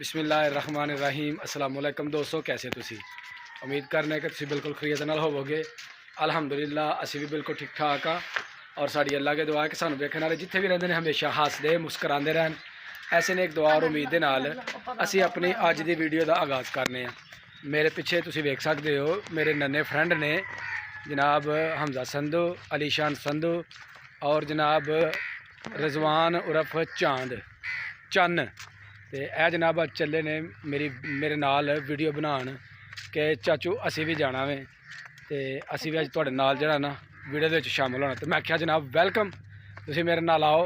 बिस्मिल्लाहिर्रहमानिर्रहीम अस्सलाम वालेकुम दोस्तों, कैसे तुसी उम्मीद करने कि तुसी बिल्कुल खैरियत नाल होवोगे। अल्हम्दुलिल्लाह असी भी बिल्कुल ठीक ठाक हाँ और साड़ी अल्लाह के दुआ है कि सानू देखने वाले जिथे भी रहते हैं हमेशा हसदे मुस्कराते रहन। ऐसे ने एक दुआ और उम्मीद के नाल असी अपनी अज की वीडियो का आगाज़ करने। मेरे पिछे तुसी वेख सकते हो मेरे नन्हे फ्रेंड ने जनाब हमजा संधू, अलीशान संधू और जनाब रिजवान उर्फ चांद चन्न। तो यह जनाब अज चले ने मेरे नाल वीडियो बनान कि चाचू असी भी जाना वे तो असी भी अज तुहाडे नाल जरा ना वीडियो के शामिल होना। तो मैं आख्या जनाब वेलकम, तुसी मेरे नाल आओ।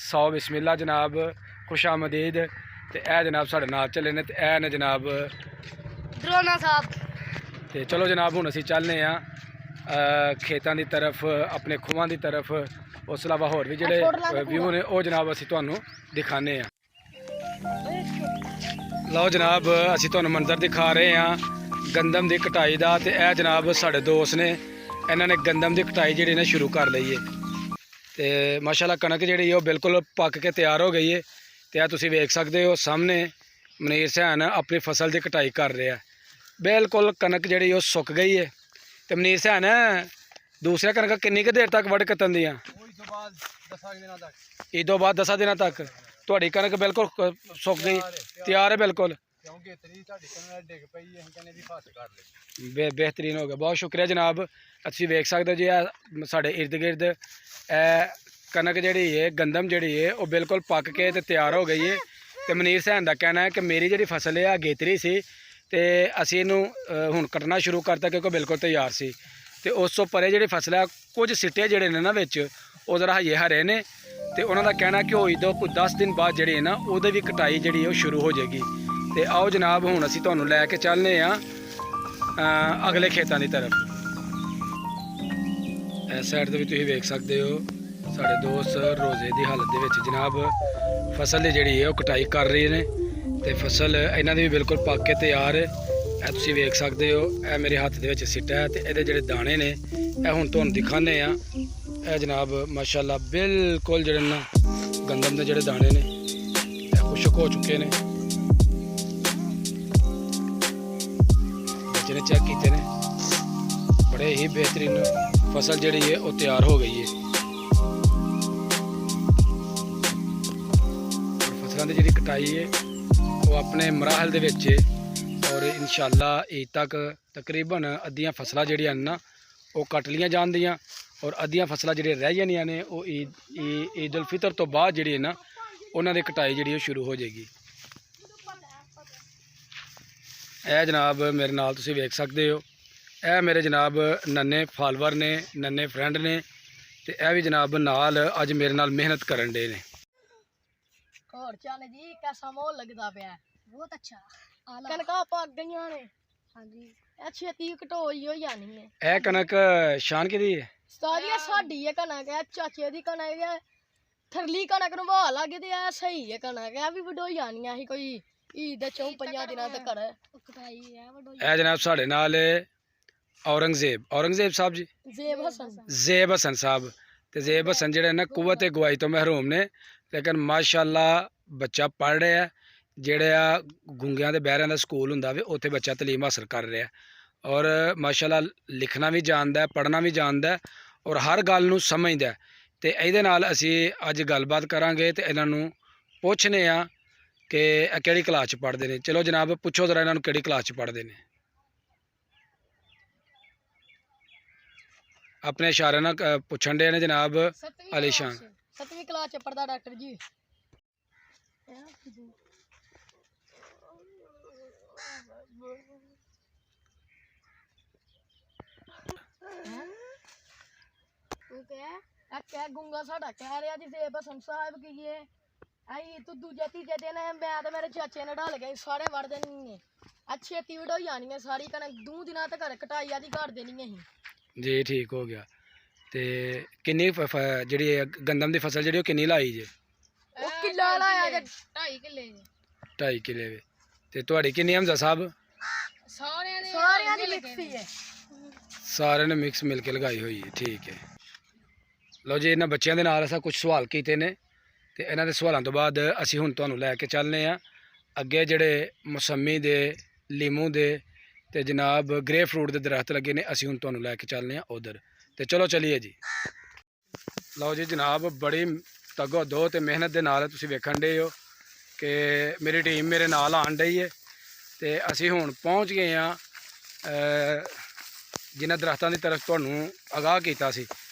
सौ बिस्मिल्ला जनाब, खुश आमदीद। तो यह जनाब साढ़े नाल चले ने, तो यह ने जनाब ड्रोना साहब। तो चलो जनाब हुण असी चलने खेतों की तरफ, अपने खुआं की तरफ। उस अलावा होर भी जिहड़े व्यू ने वो जनाब असी तुहानू दिखाने। लो जनाब असी तुहानू मंजर दिखा रहे हैं गंदम की कटाई का। तो यह जनाब साढ़े दोस्त ने, इन्होंने गंदम की कटाई जी ने शुरू कर ली है। तो माशाल्लाह कणक जी बिल्कुल पक के तैयार हो गई है। तो यह तुम वेख सकते हो सामने मनीर सैन अपनी फसल की कटाई कर रहे हैं। बिल्कुल कणक जी सुक गई है। तो मनीर सैन दूसरे कणक किन्नी क देर तक वढ़ कतन दियाँ? ईद तो बाद 10 दिन तक तुहाडी कणक बिल्कुल सुक गई, तैयार है बिल्कुल। बेहतरीन हो गया, बहुत शुक्रिया जनाब। असीं वेख सकते हो जी साढ़े इर्द गिर्द कणक जी है, गंदम जी है वो बिल्कुल पक के ते तैयार हो गई है। तो मनीर सैन का कहना है कि मेरी जी फसल है अगेतरी सी तो असी इनू हुण कटना शुरू करता क्योंकि बिल्कुल तैयार सी। तो उस तो परे जी फसल है कुछ सिट्टे जोड़े ने ना विच वो जरा हजे हरे ने। तो उन्होंने कहना कि होई दो कुछ 10 दिन बाद जी ना वो भी कटाई जी शुरू हो जाएगी। तो आओ जनाब हुण असी तुहानू लैके चलने अगले खेतों की तरफ। इस साइड से भी तुसीं वेख सकते हो साढ़े दोस्त रोजे की हालत दे विच जनाब फसल की जी कटाई कर रहे हैं। तो फसल इन्हों भी बिल्कुल पक के तैयार है। यह तुसीं वेख सकते हो यह मेरे हत्थ दे विच सिट्टा है। तो ये जोड़े दाने ने यह हुण तुहानू दिखाने यह जनाब माशाल्लाह बिल्कुल जोड़े ना गंदम के जोड़े दाने ने यह खुशक हो चुके हैं। बच्चे ने चेक किए ने, बड़े ही बेहतरीन फसल जी है वो तैयार हो गई है। फसलों की जी कटाई है वो अपने मराहल दे विच है और इंशाअल्लाह ईद तक तकरीबन अद्धियां फसलां जिहड़ियां ना वो कट लियां जांदियां और अद्धियां फसलां जिहड़ियां रह जानियां ने वो ईद उल फितर तो बाद जिहड़ी है ना उन्हां दी कटाई जिहड़ी शुरू हो जाएगी। यह जनाब मेरे नाल तुसीं वेख सकते हो यह मेरे जनाब नन्हे फॉलोवर ने, नन्हे फ्रेंड ने। तो यह भी जनाब नाल अज मेरे नाल मेहनत करन डे ने। और चले जी कैसा माहौल लगता पाया? बहुत अच्छा। कनका पक गई ने। हाँ जी, छेती कटोई हो जानी है। यह कनक शान किहदी है? सारी साडी है कनक, है चाचे दी कनक है। थरली कनक नूं वाह लग गई ते सही है कनक, है भी वडोई जानी है कोई ईद दे 4-5 दिनां तक कटाई है वडोई। यह जनाब साढ़े नाल औरंगजेब साहब जी, ज़ेब हसन साहब। तो ज़ेब हसन जिहड़े ना कुव्वत गवाही तो महरूम ने, लेकिन माशाल्लाह बच्चा पढ़ रहा है। जिहड़े गुंगियां दे बहरियां दा स्कूल हुंदा वे उत्थे बच्चा तलीम हासिल कर रहा है और माशाल्लाह लिखना भी जानदा है, पढ़ना भी जानदा है और हर गल नूं समझदा है। तो इहदे नाल असी अज गलबात करांगे तो इन्हां नूं पुछने कि किहड़ी क्लास च पढ़दे ने। चलो जनाब पुछो जरा इन्हां नूं किहड़ी क्लास च पढ़दे ने। अपने इशारे नाल पुछण दे ने जनाब अलीशान। 7वीं क्लास च पढ़दा डॉक्टर जी। गुंगा साडा कह रहा जी ज़ेब हसन साहब की है आई तू दूजे तीजे दिन मैं तो मेरे चाचे ने ढल गए सारे वड़ देनी है। छेती वडोई जानी है सारी कनक 2 दिनों तक कटाई आदि कर देनी है जी। ठीक हो गया। तो किन्नी जी गंदम की फसल जी किन्नी लाई जे? किला लाया 2.5 किले। 2.5 किले। तो तुहाडी किन्नी हमजा साहब? सारे ने मिक्स मिल के लगाई हुई है। ठीक है। लो जी इन्होंने बच्चों के नाल असां कुछ सवाल किए ने तो इन्हों के सवालों तो बाद असी हुण तुहानूं लैके चलने ਅੱਗੇ ਜਿਹੜੇ ਮੌਸਮੀ ਦੇ, ਲੀਮੂ ਦੇ ਤੇ ਜਨਾਬ ਗ੍ਰੇ ਫਰੂਟ ਦੇ ਦਰਖਤ ਲੱਗੇ ਨੇ, ਅਸੀਂ ਹੁਣ ਤੁਹਾਨੂੰ ਲੈ ਕੇ ਚੱਲਦੇ ਹਾਂ ਉਧਰ। ਤੇ ਚਲੋ ਚਲੀਏ ਜੀ। ਲਓ ਜੀ ਜਨਾਬ, ਬੜੀ ਤਗੋ ਦੋ ਤੇ ਮਿਹਨਤ ਦੇ ਨਾਲ ਤੁਸੀਂ ਵੇਖਣ ਡੇ ਹੋ ਕਿ ਮੇਰੀ ਟੀਮ ਮੇਰੇ ਨਾਲ ਆਣ ਡਈ ਹੈ ਤੇ ਅਸੀਂ ਹੁਣ ਪਹੁੰਚ ਗਏ ਹਾਂ ਜਿਨ੍ਹਾਂ ਦਰਖਤਾਂ ਦੀ ਤਰਫ ਤੁਹਾਨੂੰ ਆਗਾਹ ਕੀਤਾ ਸੀ,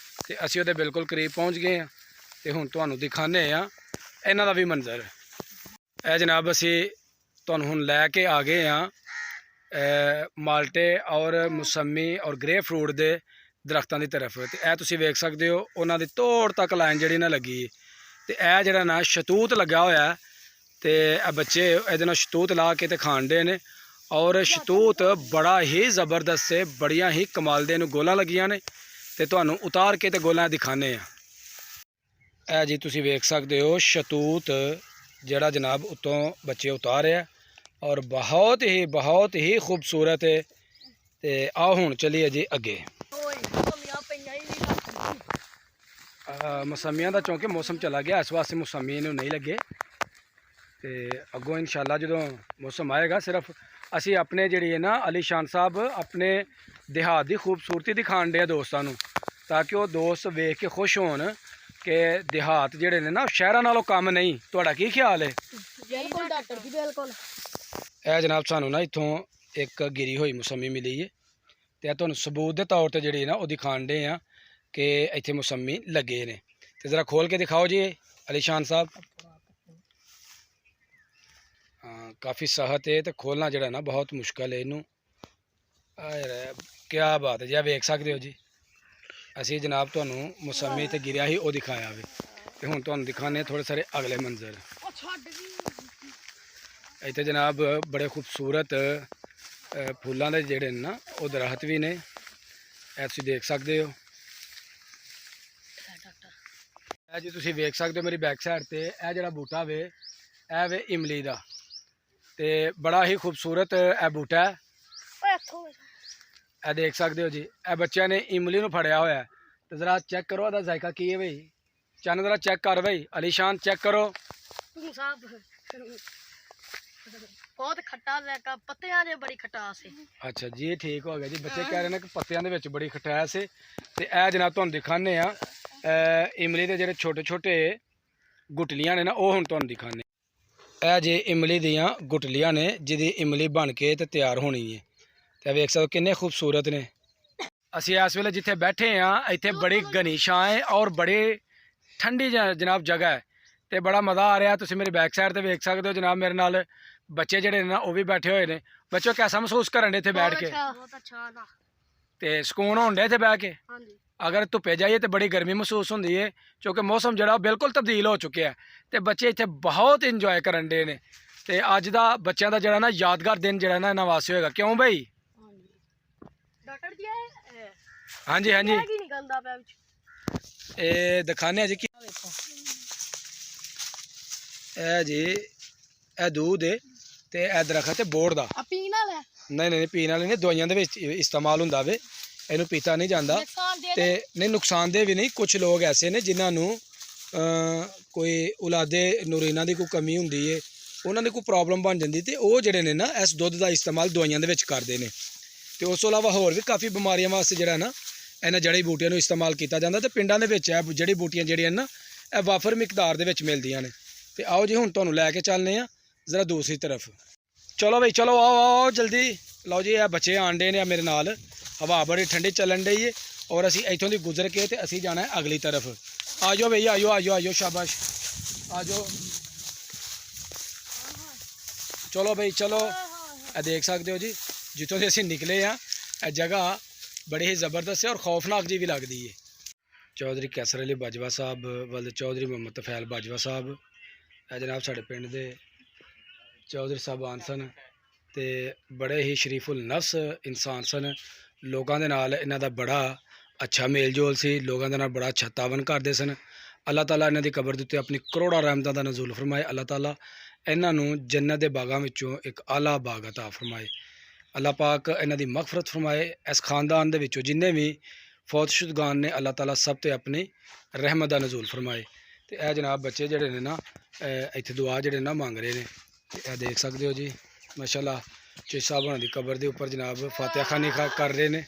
ਤੇ ਅਸੀਂ ਉਹਦੇ ਬਿਲਕੁਲ ਕਰੀਬ ਪਹੁੰਚ ਗਏ ਹਾਂ ਤੇ ਹੁਣ ਤੁਹਾਨੂੰ ਦਿਖਾਉਂਦੇ ਹਾਂ ਇਹਨਾਂ ਦਾ ਵੀ ਮੰਜ਼ਰ। ਇਹ ਜਨਾਬ ਅਸੀਂ ਤੁਹਾਨੂੰ ਹੁਣ ਲੈ ਕੇ ਆ ਗਏ ਹਾਂ ਮਾਲਟੇ ਔਰ ਮੌਸਮੀ ਔਰ ਗ੍ਰੇ ਫਰੂਟ ਦੇ ਦਰਖਤਾਂ ਦੀ ਤਰਫ। ਤੇ ਇਹ ਤੁਸੀਂ ਵੇਖ ਸਕਦੇ ਹੋ ਉਹਨਾਂ ਦੀ ਤੋੜ ਤੱਕ ਲਾਈਨ ਜਿਹੜੀ ਨਾ ਲੱਗੀ, ਤੇ ਇਹ ਜਿਹੜਾ ਨਾ ਸ਼ਤੂਤ ਲੱਗਾ ਹੋਇਆ, ਤੇ ਇਹ ਬੱਚੇ ਇਹਦੇ ਨਾਲ ਸ਼ਤੂਤ ਲਾ ਕੇ ਤੇ ਖਾਣ ਦੇ ਨੇ। ਔਰ ਸ਼ਤੂਤ ਬੜਾ ਹੀ ਜ਼ਬਰਦਸਤ ਹੈ, ਬੜੀਆਂ ਹੀ ਕਮਾਲ ਦੇ ਨੂੰ ਗੋਲਾਂ ਲੱਗੀਆਂ ਨੇ, ਤੇ ਤੁਹਾਨੂੰ ਉਤਾਰ ਕੇ ਤੇ ਗੋਲਾਂ ਦਿਖਾਣੇ ਆ। ਇਹ ਜੀ ਤੁਸੀਂ ਵੇਖ ਸਕਦੇ ਹੋ ਸ਼ਤੂਤ ਜਿਹੜਾ ਜਨਾਬ ਉੱਤੋਂ ਬੱਚੇ ਉਤਾਰਿਆ, ਔਰ ਬਹੁਤ ਹੀ ਖੂਬਸੂਰਤ ਹੈ। ਤੇ ਆਓ ਹੁਣ ਚਲੀਏ ਜੀ ਅੱਗੇ। ਮੌਸਮੀਆਂ ਦਾ ਚੌਂਕਿ ਮੌਸਮ ਚਲਾ ਗਿਆ, ਇਸ ਵਾਸਤੇ ਮੌਸਮੀ ਨੂੰ ਨਹੀਂ ਲੱਗੇ, ਤੇ ਅੱਗੋਂ ਇਨਸ਼ਾਅੱਲਾ ਜਦੋਂ ਮੌਸਮ ਆਏਗਾ, ਸਿਰਫ ਅਸੀਂ ਆਪਣੇ ਜਿਹੜੀ ਹੈ ਨਾ ਅਲੀ ਸ਼ਾਨ ਸਾਹਿਬ ਆਪਣੇ ਦਿਹਾਤ ਦੀ ਖੂਬਸੂਰਤੀ ਦਿਖਾਣ ਦੇ ਦੋਸਤਾਂ ਨੂੰ, ਤਾਂ ਕਿ ਉਹ ਦੋਸਤ ਵੇਖ ਕੇ ਖੁਸ਼ ਹੋਣ ਕਿ ਦਿਹਾਤ ਜਿਹੜੇ ਨੇ ਨਾ ਸ਼ਹਿਰਾਂ ਨਾਲੋਂ ਕੰਮ ਨਹੀਂ। ਤੁਹਾਡਾ ਕੀ ਖਿਆਲ ਹੈ? ਬਿਲਕੁਲ ਡਾਕਟਰ ਜੀ, ਬਿਲਕੁਲ। ਇਹ ਜਨਾਬ ਸਾਨੂੰ ਨਾ ਇੱਥੋਂ ਇੱਕ ਗਿਰੀ ਹੋਈ ਮੌਸਮੀ ਮਿਲੀ ਹੈ, ਤੇ ਇਹ ਤੁਹਾਨੂੰ ਸਬੂਤ ਦੇ ਤੌਰ ਤੇ ਜਿਹੜੀ ਨਾ ਉਹ ਦਿਖਾਣ ਦੇ ਆ ਕਿ ਇੱਥੇ ਮੌਸਮੀ ਲੱਗੇ ਨੇ। ਤੇ ਜ਼ਰਾ ਖੋਲ ਕੇ ਦਿਖਾਓ ਜੀ ਅਲੀ ਸ਼ਾਨ ਸਾਹਿਬ। ਹਾਂ, ਕਾफ़ी ਸਖਤ ਹੈ ਤੇ ਖੋਲਣਾ ਜਿਹੜਾ ਨਾ ਬਹੁਤ ਮੁਸ਼ਕਲ ਹੈ ਇਹਨੂੰ। ਕੀ ਬਾਤ ਹੈ ਜੀ, ਵੇਖ ਸਕਦੇ ਹੋ ਜੀ। ਅਸੀਂ ਜਨਾਬ ਤੁਹਾਨੂੰ ਮੌਸਮੀ ਤੇ ਗਿਰਿਆ ਹੀ ਉਹ ਦਿਖਾਇਆ ਵੇ, ਤੇ ਹੁਣ ਤੁਹਾਨੂੰ ਦਿਖਾਣੇ ਥੋੜੇ ਸਾਰੇ ਅਗਲੇ ਮੰਜ਼ਰ। ਇੱਥੇ ਜਨਾਬ ਬੜੇ ਖੂਬਸੂਰਤ ਫੁੱਲਾਂ ਦੇ ਜਿਹੜੇ ਨੇ ਨਾ ਉਹ ਦਰਖਤ ਵੀ ਨੇ, ਇਹ ਤੁਸੀਂ ਦੇਖ ਸਕਦੇ ਹੋ। ਇਹ ਜੀ ਤੁਸੀਂ ਵੇਖ ਸਕਦੇ ਹੋ ਮੇਰੀ ਬੈਕ ਸਾਈਡ ਤੇ ਇਹ ਜਿਹੜਾ ਬੂਟਾ ਵੇ, ਇਹ ਵੇ ਇਮਲੀ ਦਾ, ਤੇ ਬੜਾ ਹੀ ਖੂਬਸੂਰਤ ਇਹ ਬੂਟਾ ਹੈ। ਇਹ ਦੇਖ ਸਕਦੇ ਹੋ ਜੀ, ਇਹ ਬੱਚਿਆਂ ਨੇ ਇਮਲੀ ਨੂੰ ਫੜਿਆ ਹੋਇਆ, ਤੇ ਜ਼ਰਾ ਚੈੱਕ ਕਰੋ ਇਹਦਾ ਜ਼ਾਇਕਾ ਕੀ ਹੈ ਬਈ। ਚੰਨ ਜ਼ਰਾ ਚੈੱਕ ਕਰ ਬਈ, ਅਲੀ ਸ਼ਾਨ ਚੈੱਕ ਕਰੋ। ਬਹੁਤ ਖੱਟਾ ਜ਼ਾਇਕਾ, ਪੱਤਿਆਂ 'ਚ ਬੜੀ ਖਟਾਸ ਹੈ। ਅੱਛਾ ਜੀ, ਠੀਕ ਹੋ ਗਿਆ ਜੀ। ਬੱਚੇ ਕਹਿ ਰਹੇ ਨੇ ਕਿ ਪੱਤਿਆਂ ਦੇ ਵਿੱਚ ਬੜੀ ਖਟਾਸ ਹੈ, ਤੇ ਇਹ ਜਨਾਬ ਤੁਹਾਨੂੰ ਦਿਖਾਉਂਦੇ ਆ ਇਮਲੀ ਦੇ ਜਿਹੜੇ ਛੋਟੇ ਛੋਟੇ ਗੁਟਲੀਆਂ ਨੇ ਨਾ, ਉਹ ਹੁਣ ਤੁਹਾਨੂੰ ਦਿਖਾਉਂਦੇ। ਇਹ ਜੇ ਇਮਲੀ ਦੀਆਂ ਗੁਟਲੀਆਂ ਨੇ ਜਿਹਦੀ ਇਮਲੀ ਬਣ ਕੇ ਤੇ ਤਿਆਰ ਹੋਣੀ ਹੈ, ਤੇ ਵੇਖ ਸਕਦੇ ਹੋ ਕਿੰਨੇ ਖੂਬਸੂਰਤ ਨੇ। ਅਸੀਂ ਇਸ ਵੇਲੇ ਜਿੱਥੇ ਬੈਠੇ ਹਾਂ ਇੱਥੇ ਬੜੀ ਘਣੀ ਛਾਂ ਹੈ ਔਰ ਬੜੀ ਠੰਡੀ ਜਨਾਬ ਜਗ੍ਹਾ ਹੈ, ਤੇ ਬੜਾ ਮਜ਼ਾ ਆ ਰਿਹਾ। ਤੁਸੀਂ ਮੇਰੀ ਬੈਕ ਸਾਈਡ ਤੇ ਵੇਖ ਸਕਦੇ ਹੋ ਜਨਾਬ, ਮੇਰੇ ਨਾਲ ਬੱਚੇ ਜਿਹੜੇ ਨੇ ਨਾ ਉਹ ਵੀ ਬੈਠੇ ਹੋਏ ਨੇ। ਬੱਚੋ ਕੈਸਾ ਮਹਿਸੂਸ ਕਰਨ ਦੇ ਇੱਥੇ ਬੈਠ ਕੇ? ਬਹੁਤ ਅੱਛਾ ਨਾ, ਤੇ ਸਕੂਨ ਹੋਣ ਦੇ ਇੱਥੇ ਬਹਿ ਕੇ? ਹਾਂਜੀ। ਅਗਰ ਧੁੱਪੇ ਜਾਈਏ ਤੇ ਬੜੀ ਗਰਮੀ ਮਹਿਸੂਸ ਹੁੰਦੀ ਹੈ, ਕਿਉਂਕਿ ਮੌਸਮ ਜਿਹੜਾ ਬਿਲਕੁਲ ਤਬਦੀਲ ਹੋ ਚੁੱਕਿਆ ਹੈ, ਤੇ ਬੱਚੇ ਇੱਥੇ ਬਹੁਤ ਇੰਜੋਏ ਕਰਨ ਦੇ ਨੇ। ਤੇ ਅੱਜ ਦਾ ਬੱਚਿਆਂ ਦਾ ਜਿਹੜਾ ਨਾ ਯਾਦਗਾਰ ਦਿਨ ਜਿਹੜਾ ਨਾ ਇਹਨਾਂ ਵਾਸਤੇ ਹੋਏਗਾ, ਕਿਉਂ ਬਈ? ਡਾਕਟਰ ਜੀ ਹਾਂਜੀ ਹਾਂਜੀ, ਕੀ ਨਿਕਲਦਾ ਪਿਆ ਵਿੱਚ? ਇਹ ਦਿਖਾਣੇ ਆ ਜੀ ਕੀ। ਇਹ ਜੀ ਇਹ ਦੂਧ ਹੈ, ਤੇ ਇਹ ਦਰਖਤ ਹੈ ਬੋੜ ਦਾ। ਪੀਣ ਵਾਲਾ? ਨਹੀਂ ਪੀਣ ਵਾਲੇ ਨੇ, ਦਵਾਈਆਂ ਦੇ ਵਿੱਚ ਇਸਤੇਮਾਲ ਹੁੰਦਾ ਵੇ, ਇਹਨੂੰ ਪੀਤਾ ਨਹੀਂ ਜਾਂਦਾ। ਤੇ ਨਹੀਂ, ਨੁਕਸਾਨਦੇਹ ਵੀ ਨਹੀਂ। ਕੁਝ ਲੋਕ ਐਸੇ ਨੇ ਜਿਨ੍ਹਾਂ ਨੂੰ ਕੋਈ ਔਲਾਦੇ ਨੂਰੀਨਾ ਦੀ ਕੋਈ ਕਮੀ ਹੁੰਦੀ ਹੈ, ਉਹਨਾਂ ਦੀ ਕੋਈ ਪ੍ਰੋਬਲਮ ਬਣ ਜਾਂਦੀ, ਤੇ ਉਹ ਜਿਹੜੇ ਨੇ ਨਾ ਇਸ ਦੁੱਧ ਦਾ ਇਸਤੇਮਾਲ ਦਵਾਈਆਂ ਦੇ ਵਿੱਚ ਕਰਦੇ ਨੇ। ਤੇ ਉਸ ਤੋਂ ਇਲਾਵਾ ਹੋਰ ਵੀ ਕਾਫੀ ਬਿਮਾਰੀਆਂ ਵਾਸਤੇ ਜਿਹੜਾ ਨਾ ਇਹਨਾਂ ਜੜੀ ਬੂਟੀਆਂ ਨੂੰ ਇਸਤੇਮਾਲ ਕੀਤਾ ਜਾਂਦਾ। ਤੇ ਪਿੰਡਾਂ ਦੇ ਵਿੱਚ ਇਹ ਜੜੀ ਬੂਟੀਆਂ ਜਿਹੜੀਆਂ ਨਾ ਇਹ ਵਾਫਰ ਮਿਕਦਾਰ ਦੇ ਵਿੱਚ ਮਿਲਦੀਆਂ ਨੇ। ਤੇ ਆਓ ਜੀ ਹੁਣ ਤੁਹਾਨੂੰ ਲੈ ਕੇ ਚੱਲਦੇ ਹਾਂ ਜ਼ਰਾ ਦੂਸਰੀ ਤਰਫ। ਚਲੋ ਬਈ ਚਲੋ, ਆਓ ਜਲਦੀ। ਲਓ ਜੀ, ਇਹ ਬੱਚੇ ਆਣ ਡੇ ਨੇ ਮੇਰੇ ਨਾਲ, ਹਵਾ ਬੜੀ ਠੰਡੀ ਚੱਲਣ ਡਈ ਹੈ, ਔਰ ਅਸੀਂ ਇੱਥੋਂ ਦੀ ਗੁਜ਼ਰ ਕੇ ਤੇ ਅਸੀਂ ਜਾਣਾ ਹੈ ਅਗਲੀ ਤਰਫ। ਆ ਜਾਓ ਭਈ, ਆਜੋ ਸ਼ਾਬਾਸ਼, ਆ ਜਾਓ। ਚਲੋ ਬਈ ਚਲੋ। ਇਹ ਦੇਖ ਸਕਦੇ ਹੋ ਜੀ ਜਿੱਥੋਂ ਦੀ ਅਸੀਂ ਨਿਕਲੇ ਆ, ਇਹ ਜਗ੍ਹਾ ਬੜੀ ਹੀ ਜ਼ਬਰਦਸਤ ਹੈ ਔਰ ਖੌਫਨਾਕ ਜੀ ਵੀ ਲੱਗਦੀ ਹੈ। ਚੌਧਰੀ ਕੈਸਰ ਅਲੀ ਬਾਜਵਾ ਸਾਹਿਬ ਵੱਲ ਚੌਧਰੀ ਮੁਹੰਮਦ ਤਫੈਲ ਬਾਜਵਾ ਸਾਹਿਬ, ਇਹ ਜਨਾਬ ਸਾਡੇ ਪਿੰਡ ਦੇ ਚੌਧਰੀ ਸਾਹਿਬਾਨ ਸਨ, ਤੇ ਬੜੇ ਹੀ ਸ਼ਰੀਫੁਲ ਨਫਸ ਇਨਸਾਨ ਸਨ। ਲੋਕਾਂ ਦੇ ਨਾਲ ਇਹਨਾਂ ਦਾ ਬੜਾ ਅੱਛਾ ਮੇਲ ਜੋਲ ਸੀ, ਲੋਕਾਂ ਦੇ ਨਾਲ ਬੜਾ ਅੱਛਾ ਤਾਵਨ ਕਰਦੇ ਸਨ। ਅੱਲਾਹ ਤਾਲਾ ਇਹਨਾਂ ਦੀ ਕਬਰ ਦੇ ਉੱਤੇ ਆਪਣੀ ਕਰੋੜਾਂ ਰਹਿਮਤਾਂ ਦਾ ਨਜ਼ੂਲ ਫਰਮਾਏ। ਅੱਲਾਹ ਤਾਲਾ ਇਹਨਾਂ ਨੂੰ ਜੰਨਤ ਦੇ ਬਾਗਾਂ ਵਿੱਚੋਂ ਇੱਕ ਆਲਾ ਬਾਗ ਅਤਾ ਫਰਮਾਏ। ਅੱਲਾਹ ਪਾਕ ਇਹਨਾਂ ਦੀ ਮਗਫਰਤ ਫਰਮਾਏ। ਇਸ ਖਾਨਦਾਨ ਦੇ ਵਿੱਚੋਂ ਜਿੰਨੇ ਵੀ ਫੌਤਸ਼ੁਦਗਾਨ ਨੇ, ਅੱਲਾਹ ਤਾਲਾ ਸਭ ਤੇ ਆਪਣੀ ਰਹਿਮਤ ਦਾ ਨਜ਼ੂਲ ਫਰਮਾਏ। ਤੇ ਇਹ ਜਨਾਬ ਬੱਚੇ ਜਿਹੜੇ ਨੇ ਨਾ ਇੱਥੇ ਦੁਆ ਜਿਹੜੇ ਨਾ ਮੰਗ ਰਹੇ ਨੇ। ਇਹ ਦੇਖ ਸਕਦੇ ਹੋ ਜੀ ਮਾਸ਼ਾਅੱਲਾ ਚੀਜ਼ ਸਾਹਿਬ ਉਹਨਾਂ ਦੀ ਕਬਰ ਦੇ ਉੱਪਰ ਜਨਾਬ ਫਾਤਿਹਾ ਖਾਨੀ ਕਰ ਰਹੇ ਨੇ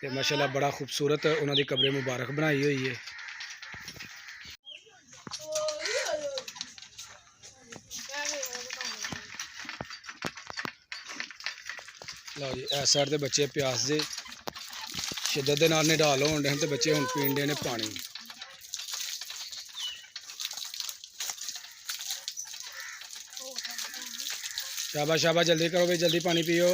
ਤੇ ਮਾਸ਼ਾਅੱਲਾ ਬੜਾ ਖੂਬਸੂਰਤ ਉਹਨਾਂ ਦੀ ਕਬਰ ਮੁਬਾਰਕ ਬਣਾਈ ਹੋਈ ਹੈ। ਲਓ ਜੀ ਇਸ ਸਾਈਡ ਦੇ ਬੱਚੇ ਪਿਆਸ ਦੇ ਸ਼ਿੱਦਤ ਦੇ ਨਾਲ ਨਿਢਾਲ ਹੋਣ ਦੇ ਹਨ ਤੇ ਬੱਚੇ ਹੁਣ ਪੀਣ ਦੇ ਨੇ ਪਾਣੀ। शाबाश शाबाश जल्दी करो भाई, जल्दी पानी पियो।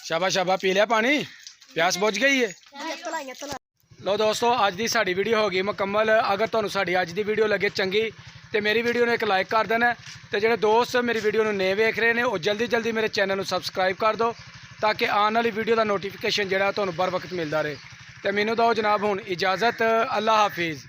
शाबाश शाबाश पी लिया पानी, प्यास बुझ गई है। लो दोस्तों अज की साड़ी वीडियो हो गई मुकम्मल। अगर तुहानू साड़ी अज की वीडियो लगे चंगी तो मेरी वीडियो ने एक लाइक कर देना, तो जो दोस्त मेरी वीडियो नहीं वेख रहे हैं वो जल्दी जल्दी मेरे चैनल को सबसक्राइब कर दो ताकि आने वाली वीडियो का नोटिफिकेशन जो बर वक्त मिलता रहे। तो मैनू दो जनाब हुण इजाज़त, अल्लाह हाफिज़।